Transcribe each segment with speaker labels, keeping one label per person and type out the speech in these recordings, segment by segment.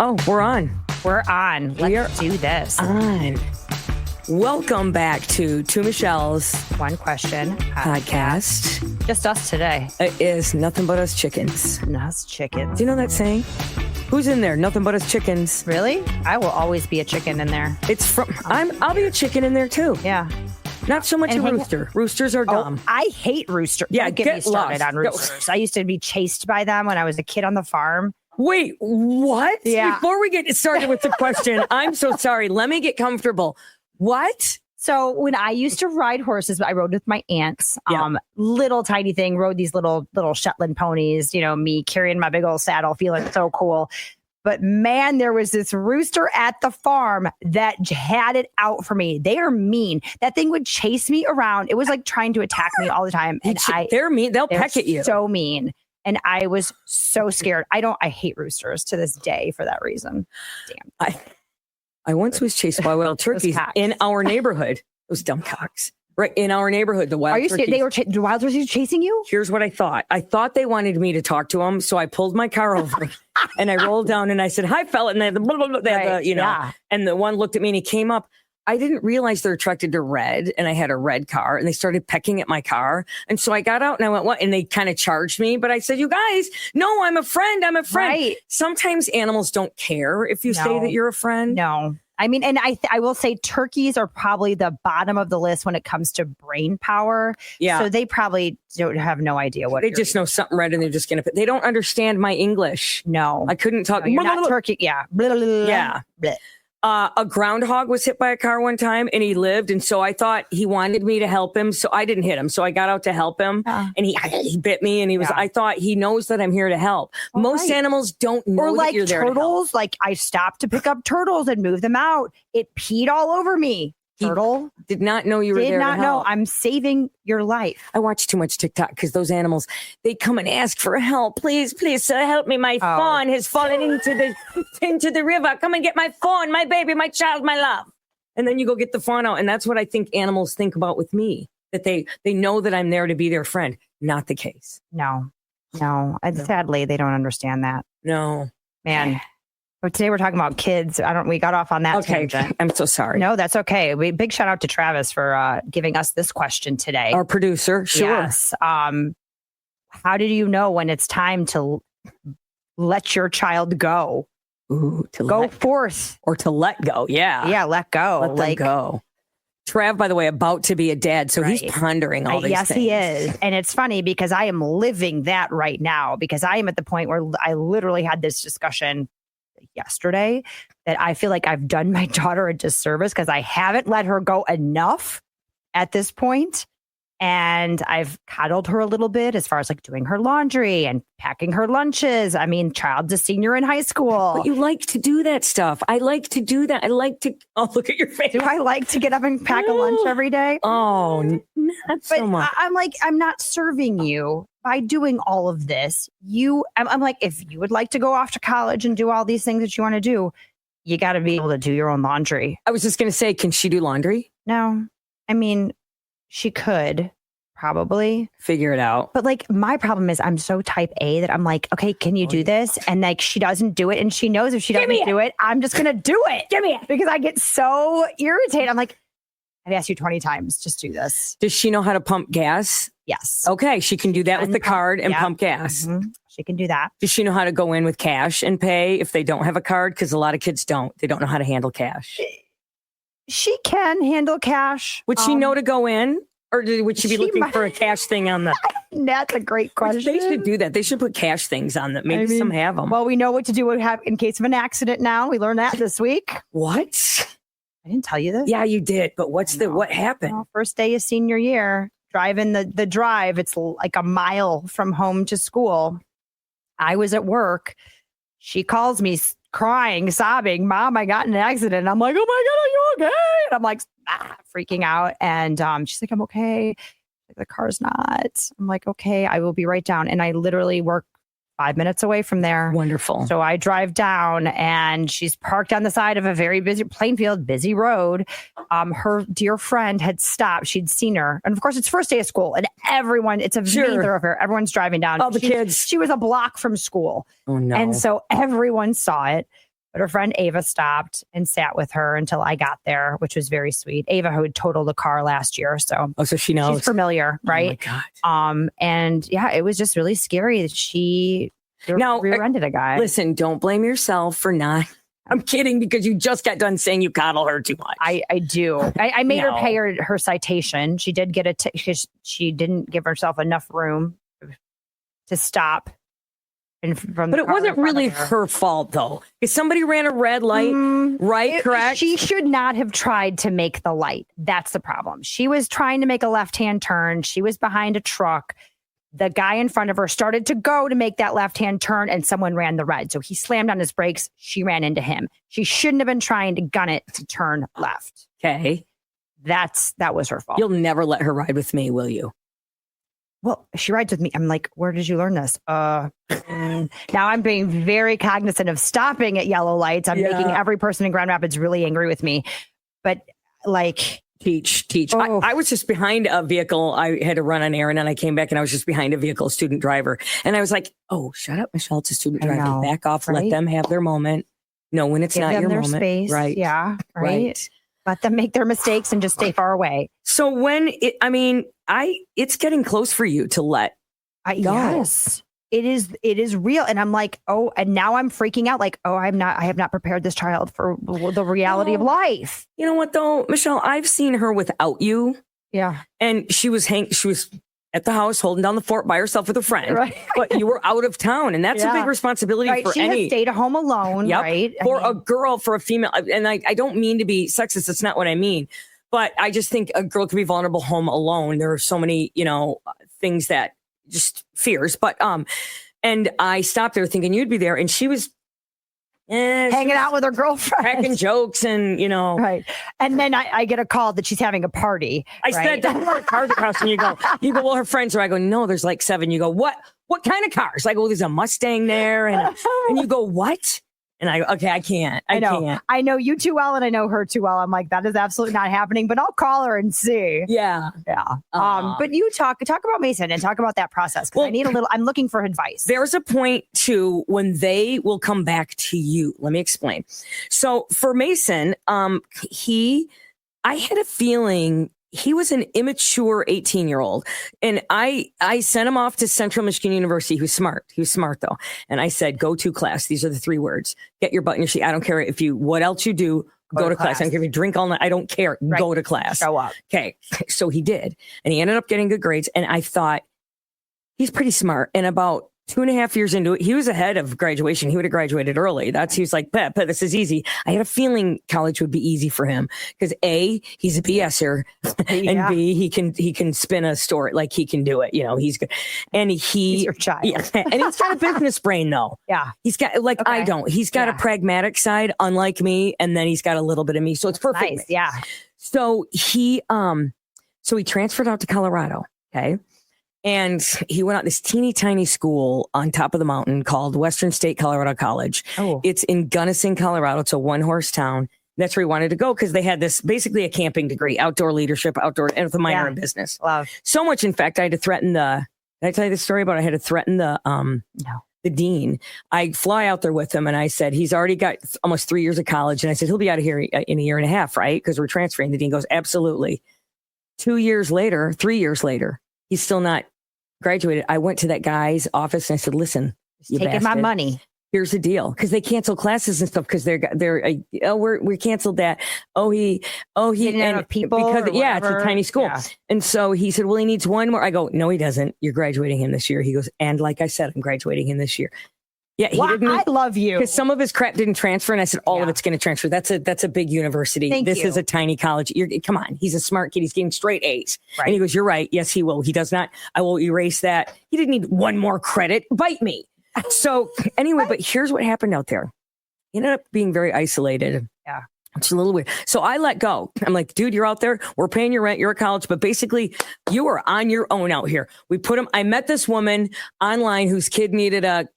Speaker 1: Oh, we're on.
Speaker 2: We're on. Let's do this.
Speaker 1: On. Welcome back to Two Michelle's
Speaker 2: One question
Speaker 1: podcast.
Speaker 2: Just us today.
Speaker 1: It is nothing but us chickens.
Speaker 2: Us chickens.
Speaker 1: Do you know that saying? Who's in there? Nothing but us chickens.
Speaker 2: Really? I will always be a chicken in there.
Speaker 1: It's from. I'll be a chicken in there too.
Speaker 2: Yeah.
Speaker 1: Not so much a rooster. Roosters are dumb.
Speaker 2: I hate roosters.
Speaker 1: Yeah,
Speaker 2: Don't get me started on roosters. I used to be chased by them when I was a kid on the farm.
Speaker 1: Wait, what?
Speaker 2: Yeah.
Speaker 1: Before we get started with the question, I'm so sorry. Let me get comfortable. What?
Speaker 2: So when I used to ride horses, I rode with my aunts.
Speaker 1: Yeah.
Speaker 2: Little tiny thing, rode these little Shetland ponies, me carrying my big old saddle, feeling so cool. But man, there was this rooster at the farm that had it out for me. They are mean. That thing would chase me around. It was like trying to attack me all the time. And
Speaker 1: they're mean. They're peck at you.
Speaker 2: So mean. And I was so scared. I hate roosters to this day for that reason. Damn.
Speaker 1: I once was chased by wild turkeys in our neighborhood. Those dumb cocks. Right in our neighborhood, the wild turkeys.
Speaker 2: They were the wild turkeys chasing you?
Speaker 1: Here's what I thought. I thought they wanted me to talk to them, so I pulled my car over and I rolled down and I said, "Hi, fella," and they had the blah, blah, blah, they had the,
Speaker 2: yeah.
Speaker 1: And the one looked at me and he came up. I didn't realize they're attracted to red, and I had a red car, and they started pecking at my car. And so I got out and I went, "What?" And they kind of charged me, but I said, "You guys, no, I'm a friend. I'm a friend."
Speaker 2: Right.
Speaker 1: Sometimes animals don't care if you say that you're a friend.
Speaker 2: No. I mean, and I will say turkeys are probably the bottom of the list when it comes to brain power.
Speaker 1: Yeah.
Speaker 2: So they probably don't have no idea what
Speaker 1: they just know something red and they're just going to, they don't understand my English.
Speaker 2: No.
Speaker 1: I couldn't talk.
Speaker 2: No, you're not turkey. Yeah. Blah, blah, blah,
Speaker 1: yeah.
Speaker 2: Blah.
Speaker 1: A groundhog was hit by a car one time and he lived. And so I thought he wanted me to help him. So I didn't hit him. So I got out to help him and he bit me and I thought he knows that I'm here to help.
Speaker 2: All
Speaker 1: Most animals don't know
Speaker 2: or
Speaker 1: that you're there
Speaker 2: turtles.
Speaker 1: to help.
Speaker 2: Like I stopped to pick up turtles and move them out. It peed all over me. Turtle
Speaker 1: did not know you were there to help.
Speaker 2: Did not know. I'm saving your life.
Speaker 1: I watch too much TikTok because those animals, they come and ask for help. Please, sir, help me. My fawn has fallen into the river. Come and get my fawn, my baby, my child, my love. And then you go get the fawn out. And that's what I think animals think about with me, that they know that I'm there to be their friend. Not the case.
Speaker 2: No. And sadly, they don't understand that.
Speaker 1: No.
Speaker 2: Man. But today we're talking about kids. We got off on that tangent.
Speaker 1: I'm so sorry.
Speaker 2: No, that's okay. Big shout out to Travis for giving us this question today.
Speaker 1: Our producer, sure.
Speaker 2: Yes. How did you know when it's time to let your child go?
Speaker 1: Ooh, to
Speaker 2: go forth.
Speaker 1: Or to let go. Yeah.
Speaker 2: Yeah, let go.
Speaker 1: Let them go. Trav, by the way, about to be a dad, so he's pondering all these things.
Speaker 2: Yes, he is. And it's funny because I am living that right now because I am at the point where I literally had this discussion yesterday that I feel like I've done my daughter a disservice because I haven't let her go enough at this point. And I've coddled her a little bit as far as like doing her laundry and packing her lunches. I mean, child's a senior in high school.
Speaker 1: But you like to do that stuff. I like to do that. Oh, look at your face.
Speaker 2: Do I like to get up and pack a lunch every day?
Speaker 1: Oh, not so much.
Speaker 2: I'm not serving you by doing all of this. I'm like, if you would like to go off to college and do all these things that you want to do, you got to be able to do your own laundry.
Speaker 1: I was just going to say, can she do laundry?
Speaker 2: No. I mean, she could probably
Speaker 1: figure it out.
Speaker 2: But like, my problem is I'm so type A that I'm like, okay, can you do this? And like, she doesn't do it. And she knows if she doesn't do it, I'm just going to do it.
Speaker 1: Give me it.
Speaker 2: Because I get so irritated. I'm like, I've asked you 20 times, just do this.
Speaker 1: Does she know how to pump gas?
Speaker 2: Yes.
Speaker 1: Okay. She can do that with the card and pump gas.
Speaker 2: Mm-hmm. She can do that.
Speaker 1: Does she know how to go in with cash and pay if they don't have a card? Because a lot of kids don't. They don't know how to handle cash.
Speaker 2: She can handle cash.
Speaker 1: Would she know to go in? Or would she be looking for a cash thing on the...
Speaker 2: That's a great question.
Speaker 1: They should do that. They should put cash things on that. Maybe some have them.
Speaker 2: Well, we know what to do in case of an accident now. We learned that this week.
Speaker 1: What?
Speaker 2: I didn't tell you this.
Speaker 1: Yeah, you did. But what happened?
Speaker 2: Well, first day of senior year, driving the drive. It's like a mile from home to school. I was at work. She calls me crying, sobbing, "Mom, I got in an accident." I'm like, "Oh my God, are you okay?" And I'm like, freaking out. And she's like, "I'm okay. The car's not." I'm like, "Okay, I will be right down." And I literally work 5 minutes away from there.
Speaker 1: Wonderful.
Speaker 2: So I drive down and she's parked on the side of a very Plainfield, busy road. Her dear friend had stopped. She'd seen her. And of course, it's first day of school and everyone, it's a main thoroughfare. Everyone's driving down.
Speaker 1: All the kids.
Speaker 2: She was a block from school.
Speaker 1: Oh, no.
Speaker 2: And so everyone saw it. But her friend Ava stopped and sat with her until I got there, which was very sweet. Ava, who had totaled a car last year. So,
Speaker 1: so she knows.
Speaker 2: She's familiar, right?
Speaker 1: Oh my God.
Speaker 2: And yeah, it was just really scary that she rear-ended a guy.
Speaker 1: Listen, don't blame yourself for not. I'm kidding, because you just got done saying you coddle her too much.
Speaker 2: I do. I made her pay her citation. She did get because she didn't give herself enough room to stop. But
Speaker 1: it wasn't really her fault, though. If somebody ran a red light, right? Correct?
Speaker 2: She should not have tried to make the light. That's the problem. She was trying to make a left-hand turn. She was behind a truck. The guy in front of her started to go to make that left-hand turn, and someone ran the red. So he slammed on his brakes. She ran into him. She shouldn't have been trying to gun it to turn left.
Speaker 1: Okay.
Speaker 2: That was her fault.
Speaker 1: You'll never let her ride with me, will you?
Speaker 2: Well, she rides with me. I'm like, where did you learn this? Now I'm being very cognizant of stopping at yellow lights. I'm making every person in Grand Rapids really angry with me. But like,
Speaker 1: teach.
Speaker 2: Oh.
Speaker 1: I was just behind a vehicle. I had to run an errand and I came back and I was just behind a vehicle, student driver. And I was like, oh, shut up, Michelle. It's a student driver. Back off. Right? Let them have their moment. No, when it's
Speaker 2: Give
Speaker 1: not
Speaker 2: them
Speaker 1: your
Speaker 2: their
Speaker 1: moment.
Speaker 2: Space.
Speaker 1: Right.
Speaker 2: Yeah. Right. Let them make their mistakes and just stay far away.
Speaker 1: So when it's getting close for you to let go.
Speaker 2: Yes, it is real. And I'm like, oh, and now I'm freaking out. Like, oh, I have not prepared this child for the reality of life.
Speaker 1: You know what though, Michelle, I've seen her without you.
Speaker 2: Yeah.
Speaker 1: And she was at the house holding down the fort by herself with a friend, right? But you were out of town, and that's a big responsibility for
Speaker 2: she has stayed at home alone, right?
Speaker 1: For a girl, for a female, and I don't mean to be sexist. That's not what I mean, but I just think a girl can be vulnerable home alone. There are so many, things that just fears. But and I stopped there thinking you'd be there, and she was
Speaker 2: hanging out with her girlfriend,
Speaker 1: cracking jokes, and
Speaker 2: right. And then I get a call that she's having a party.
Speaker 1: I said, "Don't worry, cars at house." And you go, well, her friends are. I go, no, there's like 7. You go, what kind of cars? I go, there's a Mustang there, and you go, what? And I go, okay, I can't.
Speaker 2: I know you too well, and I know her too well. I'm like, that is absolutely not happening, but I'll call her and see.
Speaker 1: Yeah.
Speaker 2: But you talk about Mason and talk about that process, because I'm looking for advice.
Speaker 1: There's a point too when they will come back to you. Let me explain. So for Mason, I had a feeling he was an immature 18-year-old. And I sent him off to Central Michigan University. He was smart. Though. And I said, go to class. These are the 3 words. Get your butt in your seat. I don't care what else you do. Go to class. I don't care if you drink all night. I don't care. Right. Go to class.
Speaker 2: Show up.
Speaker 1: Okay. So he did. And he ended up getting good grades. And I thought, he's pretty smart. And about 2.5 years into it, he was ahead of graduation. He would have graduated early. He was like, Pep, this is easy. I had a feeling college would be easy for him because A, he's a BSer, and B, he can spin a story. Like, he can do it. He's good. And he's
Speaker 2: your child.
Speaker 1: Yeah, and he's got a business brain though.
Speaker 2: Yeah.
Speaker 1: He's got I don't. He's got a pragmatic side, unlike me, and then he's got a little bit of me. So it's perfect.
Speaker 2: Nice. Yeah.
Speaker 1: So he transferred out to Colorado. Okay. And he went out this teeny tiny school on top of the mountain called Western State Colorado College. Oh. It's in Gunnison, Colorado. It's a 1-horse town. That's where he wanted to go because they had this basically a camping degree, outdoor leadership, and with a minor in business.
Speaker 2: Love.
Speaker 1: So much, in fact, I had to threaten did I tell you the story about I had to threaten the dean? I fly out there with him and I said, he's already got almost 3 years of college. And I said, he'll be out of here in a year and a half, right? Because we're transferring. The dean goes, absolutely. 3 years later, he's still not graduated. I went to that guy's office and I said, listen, you
Speaker 2: taking my money.
Speaker 1: Here's the deal. Because they cancel classes and stuff because we canceled that. He
Speaker 2: didn't have people because
Speaker 1: it's a tiny school. Yeah. And so he said, well, he needs 1 more. I go, no, he doesn't. You're graduating him this year. He goes, and like I said, I'm graduating him this year. Yeah,
Speaker 2: I love you.
Speaker 1: Because some of his crap didn't transfer, and I said all of it's going to transfer. That's a big university. This is a tiny college. Come on, he's a smart kid. He's getting straight A's, right. And he goes, "You're right. Yes, he will. He does not. I will erase that. He didn't need 1 more credit. Bite me." So anyway, but here's what happened out there. He ended up being very isolated.
Speaker 2: Yeah.
Speaker 1: It's a little weird. So I let go. I'm like, dude, you're out there. We're paying your rent. You're at college. But basically, you are on your own out here. I met this woman online whose kid needed a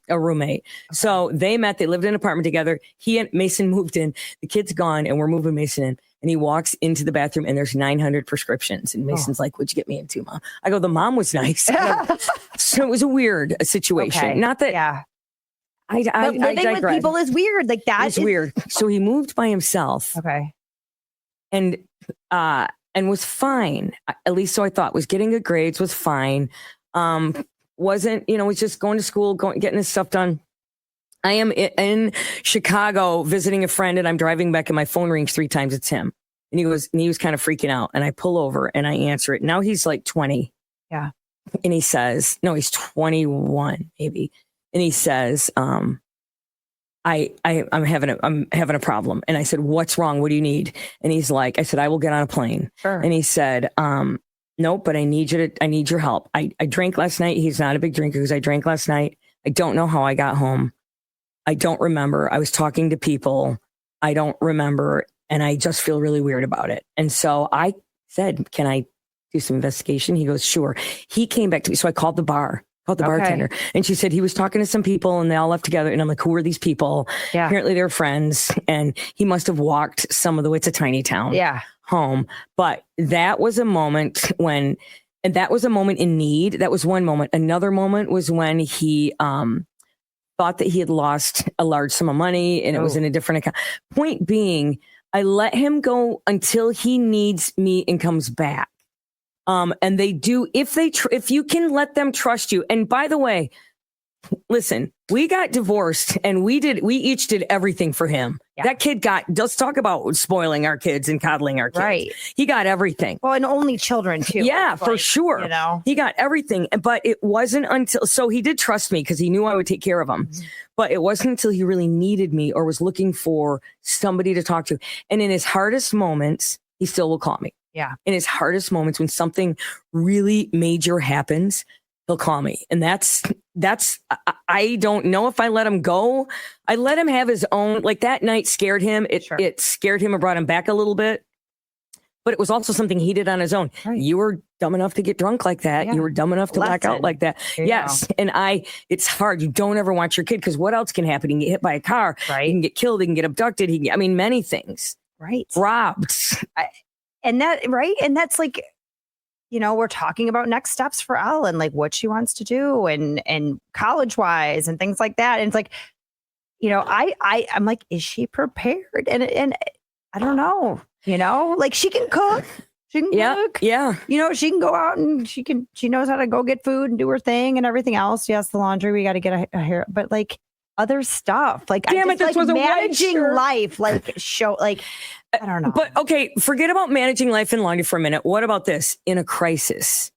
Speaker 1: roommate. Okay. So they met. They lived in an apartment together. He and Mason moved in. The kid's gone, and we're moving Mason in. And he walks into the bathroom, and there's 900 prescriptions. And Mason's like, what'd you get me into, Mom? I go, the mom was nice. So it was a weird situation.
Speaker 2: Okay.
Speaker 1: Not that... Yeah.
Speaker 2: But living with
Speaker 1: digress.
Speaker 2: people is weird. Like that
Speaker 1: It's
Speaker 2: is
Speaker 1: weird. So he moved by himself
Speaker 2: Okay.
Speaker 1: and was fine. At least so I thought. Was getting good grades, was fine. Wasn't, was just going to school, getting his stuff done. I am in Chicago visiting a friend and I'm driving back and my phone rings 3 times. It's him. And he was kind of freaking out and I pull over and I answer it. Now he's like 20.
Speaker 2: Yeah.
Speaker 1: And he says, no, he's 21 maybe. And he says, I'm having a problem. And I said, what's wrong? What do you need? And he's like, I said, I will get on a plane.
Speaker 2: Sure.
Speaker 1: And he said, nope, but I need your help. I drank last night. He's not a big drinker because I drank last night. I don't know how I got home. I don't remember. I was talking to people. I don't remember. And I just feel really weird about it. And so I said, can I do some investigation? He goes, sure. He came back to me. So I called the bartender. And she said he was talking to some people and they all left together. And I'm like, who are these people?
Speaker 2: Yeah.
Speaker 1: Apparently they're friends. And he must have walked some of the way. It's a tiny town.
Speaker 2: Yeah.
Speaker 1: Home. But that was a moment and that was a moment in need. That was one moment. Another moment was when he thought that he had lost a large sum of money and it was in a different account. Point being, I let him go until he needs me and comes back. And they do, if you can let them trust you. And by the way, listen, we got divorced and we each did everything for him. Yeah. That kid let's talk about spoiling our kids and coddling our kids.
Speaker 2: Right.
Speaker 1: He got everything.
Speaker 2: Well, and only children too.
Speaker 1: Yeah, for sure. He got everything. But it wasn't until, so he did trust me because he knew I would take care of him. Mm-hmm. But it wasn't until he really needed me or was looking for somebody to talk to. And in his hardest moments, he still will call me.
Speaker 2: Yeah.
Speaker 1: In his hardest moments, when something really major happens, he'll call me. And that's, I don't know if I let him go. I let him have his own, like that night scared him. It scared him and brought him back a little bit. But it was also something he did on his own. Right. You were dumb enough to get drunk like that. Yeah. You were dumb enough to black out like that. Yes. Know. And it's hard. You don't ever want your kid because what else can happen? You can get hit by a car. Right. You can get killed. You can get abducted. Many things.
Speaker 2: Right.
Speaker 1: Robbed.
Speaker 2: And that's like, we're talking about next steps for Elle and like what she wants to do and college wise and things like that. And it's like, I'm like, is she prepared? And I don't know, like she can cook. She can cook. Yeah. She can go out and she knows how to go get food and do her thing and everything else. Yes, the laundry, we got to get a hair, but like other stuff, like managing life, like I don't know.
Speaker 1: But okay, forget about managing life and laundry for a minute. What about this? In a crisis,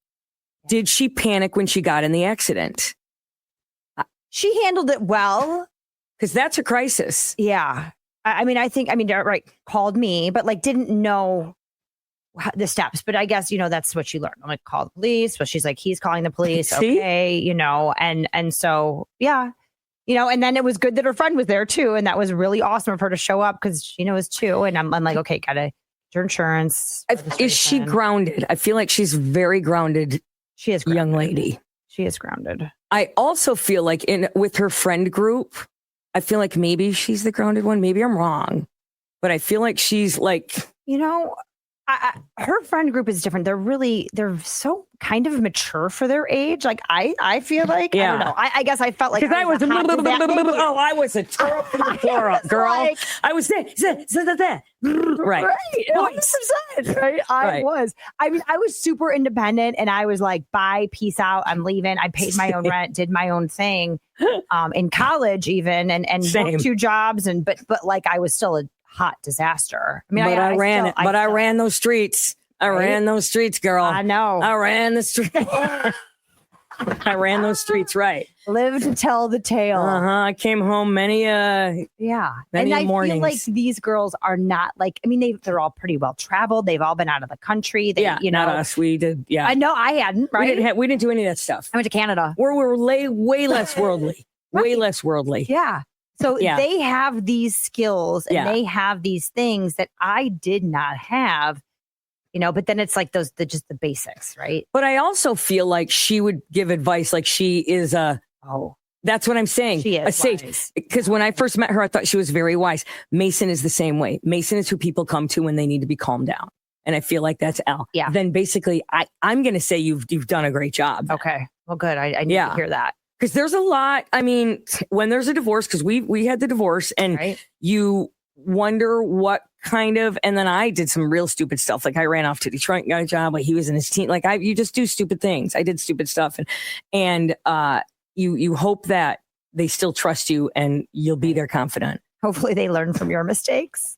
Speaker 1: did she panic when she got in the accident?
Speaker 2: She handled it well.
Speaker 1: Because that's a crisis.
Speaker 2: Yeah. Right. Called me, but like didn't know the steps. But I guess, that's what she learned. I'm like, call the police. But she's like, he's calling the police. Okay. And so, yeah. And then it was good that her friend was there too. And that was really awesome of her to show up because she knows too. And I'm like, okay, gotta your insurance.
Speaker 1: Is she grounded? I feel like she's very grounded.
Speaker 2: She is grounded.
Speaker 1: Young lady.
Speaker 2: She is grounded.
Speaker 1: I also feel like with her friend group, I feel like maybe she's the grounded one. Maybe I'm wrong, but I feel like she's like,
Speaker 2: her friend group is different. They're so kind of mature for their age. Like I feel like, I don't know. I guess I felt like
Speaker 1: I was a terrible girl. I was there. Right.
Speaker 2: 100%. Right. I was. I was super independent and I was like, bye, peace out. I'm leaving. I paid my own rent, did my own thing. In college even and worked 2 jobs but like I was still a hot disaster.
Speaker 1: I ran those streets. I ran those streets, girl.
Speaker 2: I know.
Speaker 1: I ran the streets. I ran those streets, right.
Speaker 2: Live to tell the tale.
Speaker 1: I came home many
Speaker 2: and I
Speaker 1: mornings.
Speaker 2: Feel like these girls are not like, they're all pretty well traveled. They've all been out of the country.
Speaker 1: Not us. We did. Yeah.
Speaker 2: I know I hadn't, right?
Speaker 1: We didn't do any of that stuff.
Speaker 2: I went to Canada.
Speaker 1: We're way less worldly. Way less worldly.
Speaker 2: Yeah. So they have these skills and they have these things that I did not have, but then it's like just the basics, right?
Speaker 1: But I also feel like she would give advice like she is that's what I'm saying.
Speaker 2: She is
Speaker 1: a sage. Because when I first met her, I thought she was very wise. Mason is the same way. Mason is who people come to when they need to be calmed down. And I feel like that's Elle.
Speaker 2: Yeah.
Speaker 1: Then basically I'm going to say you've done a great job.
Speaker 2: Okay. Well, good. I need to hear that.
Speaker 1: Because there's a lot. I mean, when there's a divorce, because we had the divorce, and
Speaker 2: Right.
Speaker 1: you wonder what kind of. And then I did some real stupid stuff. Like I ran off to Detroit and got a job. Like he was in his teen. Like you just do stupid things. I did stupid stuff, and you hope that they still trust you and you'll be their confidant.
Speaker 2: Hopefully they learn from your mistakes.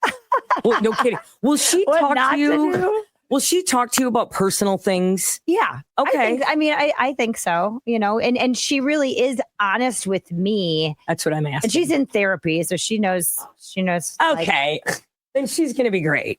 Speaker 1: Well, no kidding. Will she
Speaker 2: What
Speaker 1: talk
Speaker 2: not
Speaker 1: to you?
Speaker 2: to do?
Speaker 1: Will she talk to you about personal things?
Speaker 2: Yeah.
Speaker 1: Okay.
Speaker 2: I think so, and she really is honest with me,
Speaker 1: That's what I'm asking.
Speaker 2: and she's in therapy. So she knows, like,
Speaker 1: Okay. Then she's going to be great.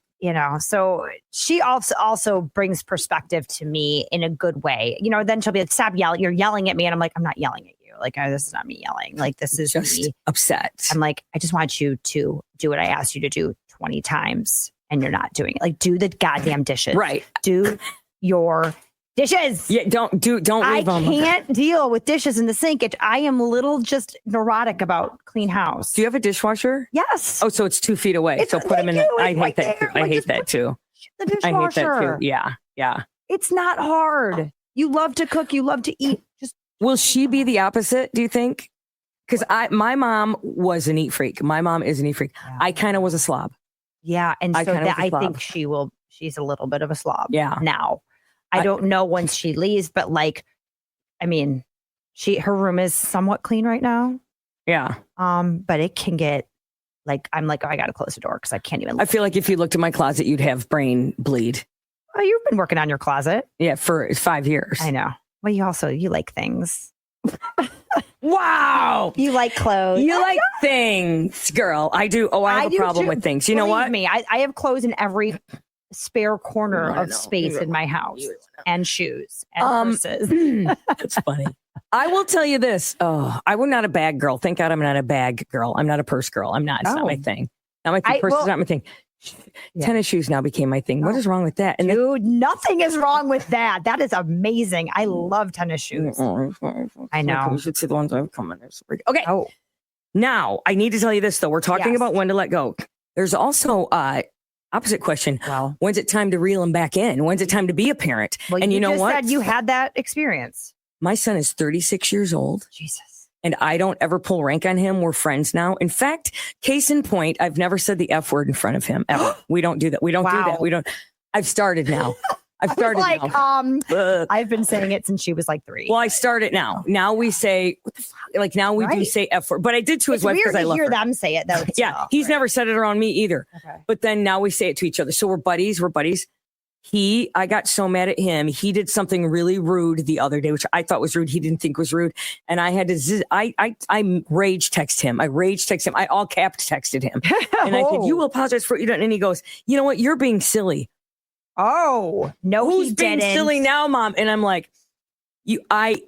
Speaker 2: so she also brings perspective to me in a good way. Then she'll be like, stop yelling. You're yelling at me. And I'm like, I'm not yelling at you. Like, this is not me yelling. Like, this is
Speaker 1: Just
Speaker 2: me.
Speaker 1: upset.
Speaker 2: I'm like, I just want you to do what I asked you to do 20 times and you're not doing it. Like, do the goddamn dishes.
Speaker 1: Right.
Speaker 2: Do your dishes.
Speaker 1: Yeah. Don't
Speaker 2: I
Speaker 1: leave them.
Speaker 2: can't deal with dishes in the sink. I am a little just neurotic about clean house.
Speaker 1: Do you have a dishwasher?
Speaker 2: Yes.
Speaker 1: Oh, so it's 2 feet away.
Speaker 2: It's-
Speaker 1: So put them in.
Speaker 2: thank you.
Speaker 1: I
Speaker 2: It's
Speaker 1: hate
Speaker 2: right
Speaker 1: that.
Speaker 2: there.
Speaker 1: I
Speaker 2: Like,
Speaker 1: hate
Speaker 2: just
Speaker 1: that too.
Speaker 2: The
Speaker 1: I hate
Speaker 2: dishwasher.
Speaker 1: that too. Yeah. Yeah.
Speaker 2: It's not hard. You love to cook. You love to eat. Just
Speaker 1: Will she be the opposite, do you think? Because my mom was a neat freak. My mom is a neat freak.
Speaker 2: Yeah.
Speaker 1: I kind of was a slob.
Speaker 2: yeah, and
Speaker 1: I
Speaker 2: so
Speaker 1: kinda was a
Speaker 2: I
Speaker 1: slob.
Speaker 2: think she's a little bit of a slob.
Speaker 1: Yeah.
Speaker 2: Now, I don't know once she leaves, but her room is somewhat clean right now.
Speaker 1: Yeah.
Speaker 2: But it can get I'm like, oh, I gotta close the door because I can't even.
Speaker 1: I feel like if you looked at my closet, you'd have brain bleed.
Speaker 2: Oh, you've been working on your closet.
Speaker 1: Yeah. For 5 years.
Speaker 2: I know. Well, you like things.
Speaker 1: Wow.
Speaker 2: You like clothes.
Speaker 1: You like things, girl. I do. Oh, I have a
Speaker 2: do
Speaker 1: problem
Speaker 2: too.
Speaker 1: with things. You know
Speaker 2: Believe
Speaker 1: what?
Speaker 2: me, I have clothes in every spare corner
Speaker 1: I
Speaker 2: of
Speaker 1: know.
Speaker 2: space
Speaker 1: You
Speaker 2: in my house, and shoes and purses.
Speaker 1: That's funny. I will tell you this. Oh, I was not a bag girl. Thank God I'm not a bag girl. I'm not a purse girl. I'm not. It's not my
Speaker 2: Oh.
Speaker 1: thing. Not my thing. Purse is not my thing.
Speaker 2: Yeah.
Speaker 1: Tennis shoes now became my thing. What is wrong with that? And
Speaker 2: Dude, nothing is wrong with that. That is amazing. I love tennis shoes. I know.
Speaker 1: You should see the ones I've come in. Okay.
Speaker 2: Oh,
Speaker 1: Now I need to tell you this though. We're talking
Speaker 2: Yes.
Speaker 1: about when to let go. There's also opposite question.
Speaker 2: well.
Speaker 1: When's it time to reel them back in? When's it time to be a parent?
Speaker 2: Well,
Speaker 1: and you know
Speaker 2: just
Speaker 1: what?
Speaker 2: said you had that experience.
Speaker 1: My son is 36 years old.
Speaker 2: Jesus.
Speaker 1: And I don't ever pull rank on him. We're friends now. In fact, case in point, I've never said the F word in front of him ever. We don't do that. We don't do
Speaker 2: Wow.
Speaker 1: that. We don't. I've started now. I've started now.
Speaker 2: I've been saying it since she was like 3.
Speaker 1: Well, I started now. Now we say, what the fuck? Like now we do
Speaker 2: Right.
Speaker 1: say F word. But I did to his
Speaker 2: It's
Speaker 1: wife
Speaker 2: weird
Speaker 1: because I
Speaker 2: to
Speaker 1: love
Speaker 2: hear
Speaker 1: her.
Speaker 2: them say it though.
Speaker 1: Yeah,
Speaker 2: too.
Speaker 1: he's never said it around me either.
Speaker 2: Okay.
Speaker 1: But then now we say it to each other. So we're buddies. We're buddies. I got so mad at him. He did something really rude the other day, which I thought was rude. He didn't think was rude. And I had to, I rage text him. I all capped texted him. And I said, you will apologize for what you done. And he goes, you know what? You're being silly.
Speaker 2: Oh, no,
Speaker 1: Who's
Speaker 2: he
Speaker 1: being
Speaker 2: didn't.
Speaker 1: silly now, Mom? And I'm like,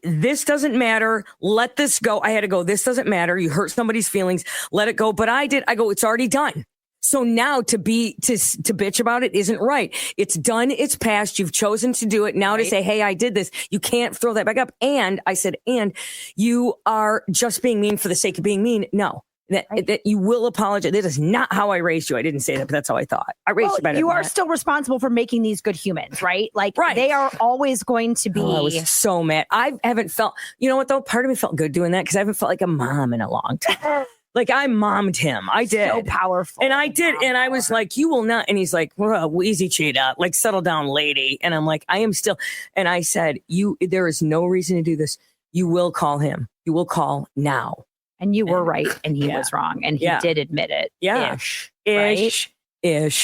Speaker 1: this doesn't matter. Let this go. I had to go. This doesn't matter. You hurt somebody's feelings. Let it go. But I go, it's already done. So now to bitch about it isn't right. It's done. It's past. You've chosen to do it. Now to say, hey, I did this. You can't throw that back up. And I said, and you are just being mean for the sake of being mean. No, that you will apologize. That is not how I raised you. I didn't say that, but that's how I thought. I raised you better.
Speaker 2: You
Speaker 1: than
Speaker 2: are
Speaker 1: that.
Speaker 2: still responsible for making these good humans, right? Like
Speaker 1: Right.
Speaker 2: they are always going to be.
Speaker 1: Oh, I was so mad. I haven't felt, you know what though? Part of me felt good doing that because I haven't felt like a mom in a long time. Like I mommed him. I did.
Speaker 2: So powerful.
Speaker 1: And I did. And I was like, you will not. And he's like, well, easy cheetah, like settle down, lady. And I'm like, I am still. And I said, there is no reason to do this. You will call him. You will call now.
Speaker 2: And you were right, and he
Speaker 1: Yeah.
Speaker 2: was wrong, and he
Speaker 1: Yeah.
Speaker 2: did admit it.
Speaker 1: Yeah. Ish.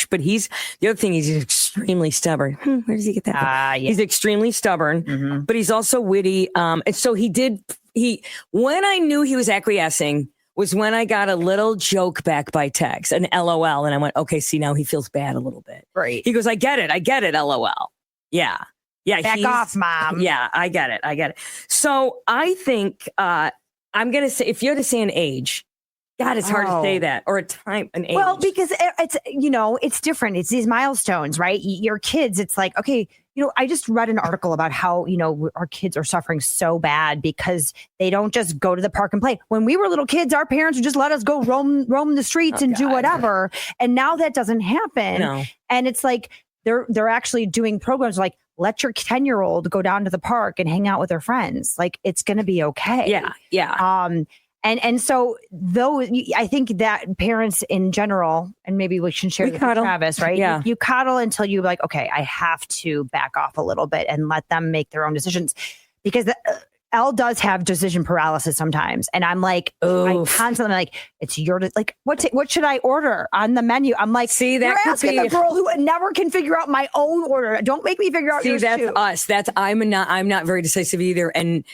Speaker 1: But the other thing is he's extremely stubborn. Where does he get that from?
Speaker 2: Yeah.
Speaker 1: He's extremely stubborn,
Speaker 2: Mhm.
Speaker 1: but he's also witty. And so when I knew he was acquiescing was when I got a little joke back by text, an LOL. And I went, okay, see, now he feels bad a little bit.
Speaker 2: Right.
Speaker 1: He goes, I get it, LOL. Yeah. Yeah.
Speaker 2: Back off, Mom.
Speaker 1: Yeah, I get it. So I think I'm going to say, if you had to say an age, God, it's hard to say that, or a time, an age.
Speaker 2: Well, because it's, it's different. It's these milestones, right? Your kids, it's like, okay, I just read an article about how, our kids are suffering so bad because they don't just go to the park and play. When we were little kids, our parents would just let us go roam the streets and do whatever. And now that doesn't happen.
Speaker 1: No.
Speaker 2: And it's like, they're actually doing programs like let your 10-year-old go down to the park and hang out with her friends. Like, it's going to be okay.
Speaker 1: Yeah.
Speaker 2: And so though I think that parents in general, and maybe we can share this with Travis, right?
Speaker 1: Yeah.
Speaker 2: You coddle until you're like, okay, I have to back off a little bit and let them make their own decisions, because Elle does have decision paralysis sometimes. And I'm like, I'm constantly like, it's your, like, what should I order on the menu? I'm like,
Speaker 1: see, that
Speaker 2: you're asking a girl who never can figure out my own order. Don't make me figure out yours
Speaker 1: that's
Speaker 2: too.
Speaker 1: us. I'm not very decisive either. And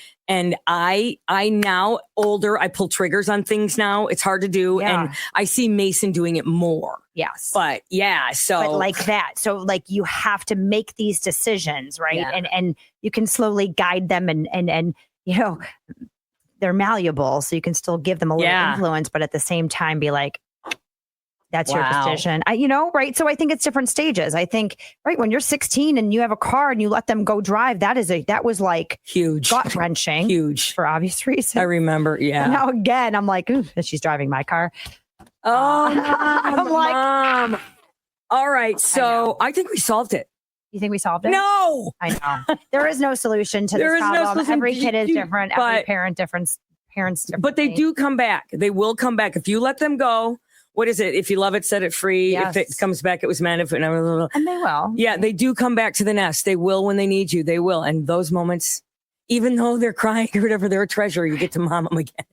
Speaker 1: I now older, I pull triggers on things now. It's hard to do.
Speaker 2: Yeah.
Speaker 1: And I see Mason doing it more.
Speaker 2: Yes.
Speaker 1: But yeah, so.
Speaker 2: But like that. So like you have to make these decisions, right?
Speaker 1: Yeah.
Speaker 2: And you can slowly guide them and you know, they're malleable. So you can still give them a little influence, but at the same time be like, that's your decision. Right? So I think it's different stages. I think, right, when you're 16 and you have a car and you let them go drive, that was like
Speaker 1: huge,
Speaker 2: gut wrenching,
Speaker 1: huge
Speaker 2: for obvious reasons.
Speaker 1: I remember. Yeah.
Speaker 2: And now again, I'm like, ooh, she's driving my car.
Speaker 1: Oh,
Speaker 2: I'm like,
Speaker 1: Mom. All right. So I think we solved it.
Speaker 2: You think we solved it?
Speaker 1: No.
Speaker 2: I know. There is no solution to
Speaker 1: There
Speaker 2: this
Speaker 1: is no
Speaker 2: problem.
Speaker 1: solution.
Speaker 2: Every kid is different. Every parent different. Parents different.
Speaker 1: But they do come back. They will come back. If you let them go, what is it? If you love it, set it free.
Speaker 2: Yes.
Speaker 1: If it comes back, it was meant. If it never,
Speaker 2: and they will.
Speaker 1: Yeah, they do come back to the nest. They will when they need you. They will. And those moments, even though they're crying or whatever, they're a treasure. You get to mom them again.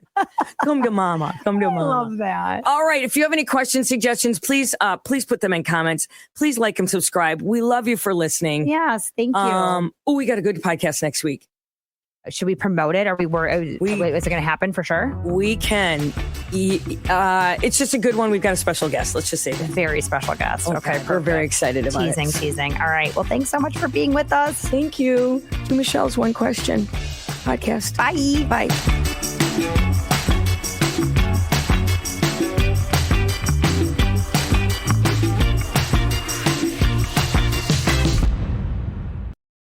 Speaker 1: Come to mama. Come to mama.
Speaker 2: I love that.
Speaker 1: All right. If you have any questions, suggestions, please put them in comments. Please like and subscribe. We love you for listening.
Speaker 2: Yes. Thank you.
Speaker 1: We got a good podcast next week.
Speaker 2: Should we promote it? Is it going to happen for sure?
Speaker 1: We can. It's just a good one. We've got a special guest. Let's just say that.
Speaker 2: Very special guest. Okay.
Speaker 1: We're very excited about it.
Speaker 2: Teasing. All right. Well, thanks so much for being with us.
Speaker 1: Thank you. To Michelle's One Question podcast.
Speaker 2: Bye.
Speaker 1: Bye.